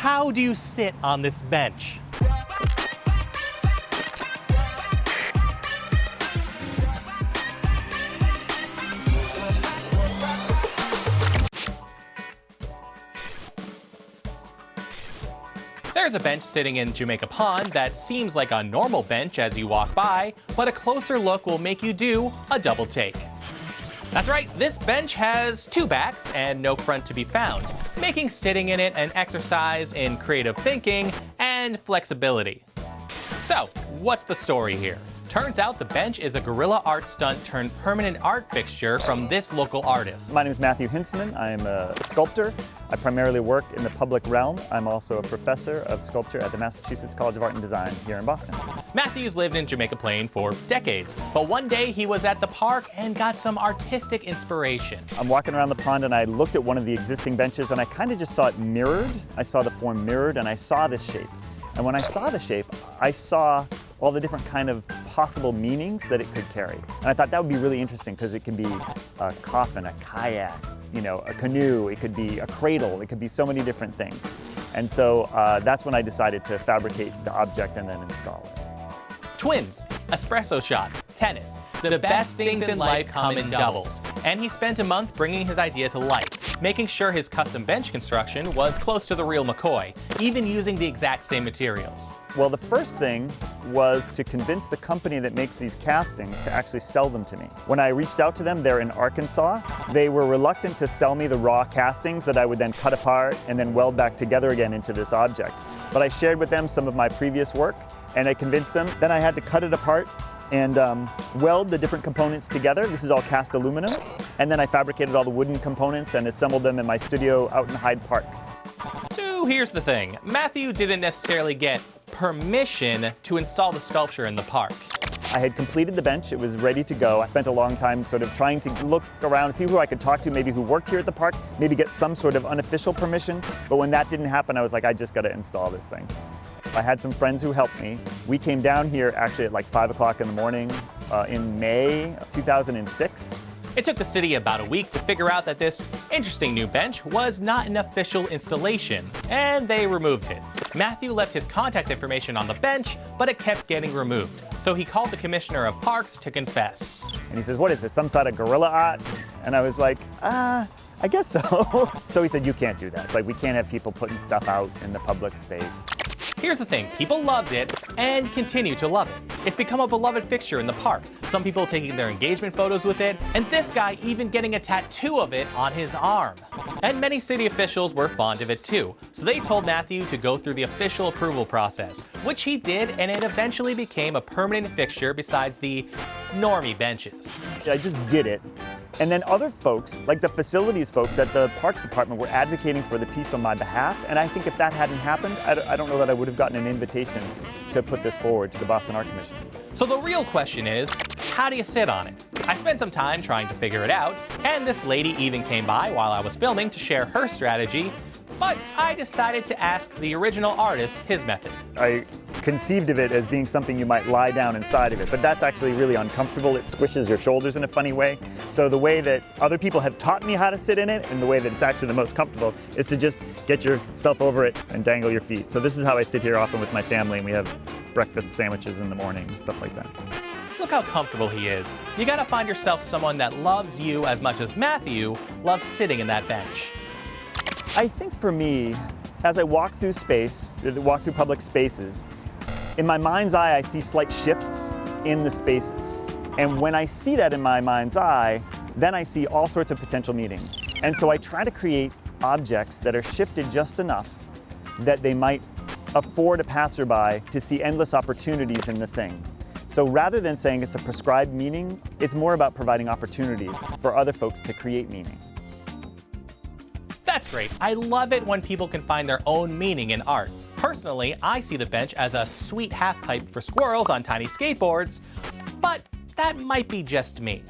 how do you sit on this bench? There's a bench sitting in Jamaica Pond that seems like a normal bench as you walk by, but a closer look will make you do a double take. That's right, this bench has two backs and no front to be found, making sitting in it an exercise in creative thinking and flexibility. So, what's the story here? Turns out the bench is a guerrilla art stunt turned permanent art fixture from this local artist. My name is Matthew Hinsman. I'm a sculptor. I primarily work in the public realm. I'm also a professor of sculpture at the Massachusetts College of Art and Design here in Boston. Matthew's lived in Jamaica Plain for decades, but one day he was at the park and got some artistic inspiration. I'm walking around the pond and I looked at one of the existing benches and I kind of just saw it mirrored. I saw the form mirrored and I saw this shape. And when I saw the shape, I saw all the different kind of possible meanings that it could carry. And I thought that would be really interesting because it can be a coffin, a kayak, you know, a canoe, it could be a cradle, it could be so many different things. And so that's when I decided to fabricate the object and then install it. Twins, espresso shots, tennis. The best things in life come in doubles. And he spent a month bringing his idea to life, making sure his custom bench construction was close to the real McCoy, even using the exact same materials. Well, the first thing was to convince the company that makes these castings to actually sell them to me. When I reached out to them, they're in Arkansas. They were reluctant to sell me the raw castings that I would then cut apart and then weld back together again into this object. But I shared with them some of my previous work and I convinced them. Then I had to cut it apart and weld the different components together. This is all cast aluminum. And then I fabricated all the wooden components and assembled them in my studio out in Hyde Park. So here's the thing. Matthew didn't necessarily get permission to install the sculpture in the park. I had completed the bench, it was ready to go. I spent a long time sort of trying to look around, see who I could talk to, maybe who worked here at the park, maybe get some sort of unofficial permission. But when that didn't happen, I was like, I just gotta install this thing. I had some friends who helped me. We came down here actually at like 5 o'clock in the morning in May of 2006. It took the city about a week to figure out that this interesting new bench was not an official installation, and they removed it. Matthew left his contact information on the bench, but it kept getting removed. So he called the commissioner of parks to confess. And he says, what is this, some sort of guerrilla art? And I was like, I guess so. So he said, you can't do that. Like, we can't have people putting stuff out in the public space. Here's the thing, people loved it and continue to love it. It's become a beloved fixture in the park, some people taking their engagement photos with it, and this guy even getting a tattoo of it on his arm. And many city officials were fond of it too, so they told Matthew to go through the official approval process, which he did, and it eventually became a permanent fixture besides the normie benches. I just did it. And then other folks, like the facilities folks at the Parks Department, were advocating for the piece on my behalf. And I think if that hadn't happened, I don't know that I would have gotten an invitation to put this forward to the Boston Art Commission. So the real question is, how do you sit on it? I spent some time trying to figure it out, and this lady even came by while I was filming to share her strategy, but I decided to ask the original artist his method. I conceived of it as being something you might lie down inside of it, but that's actually really uncomfortable. It squishes your shoulders in a funny way. So the way that other people have taught me how to sit in it, and the way that it's actually the most comfortable, is to just get yourself over it and dangle your feet. So this is how I sit here often with my family, and we have breakfast sandwiches in the morning and stuff like that. Look how comfortable he is. You gotta find yourself someone that loves you as much as Matthew loves sitting in that bench. I think for me, as I walk through public spaces, in my mind's eye, I see slight shifts in the spaces. And when I see that in my mind's eye, then I see all sorts of potential meanings. And so I try to create objects that are shifted just enough that they might afford a passerby to see endless opportunities in the thing. So rather than saying it's a prescribed meaning, it's more about providing opportunities for other folks to create meaning. That's great. I love it when people can find their own meaning in art. Personally, I see the bench as a sweet half pipe for squirrels on tiny skateboards, but that might be just me.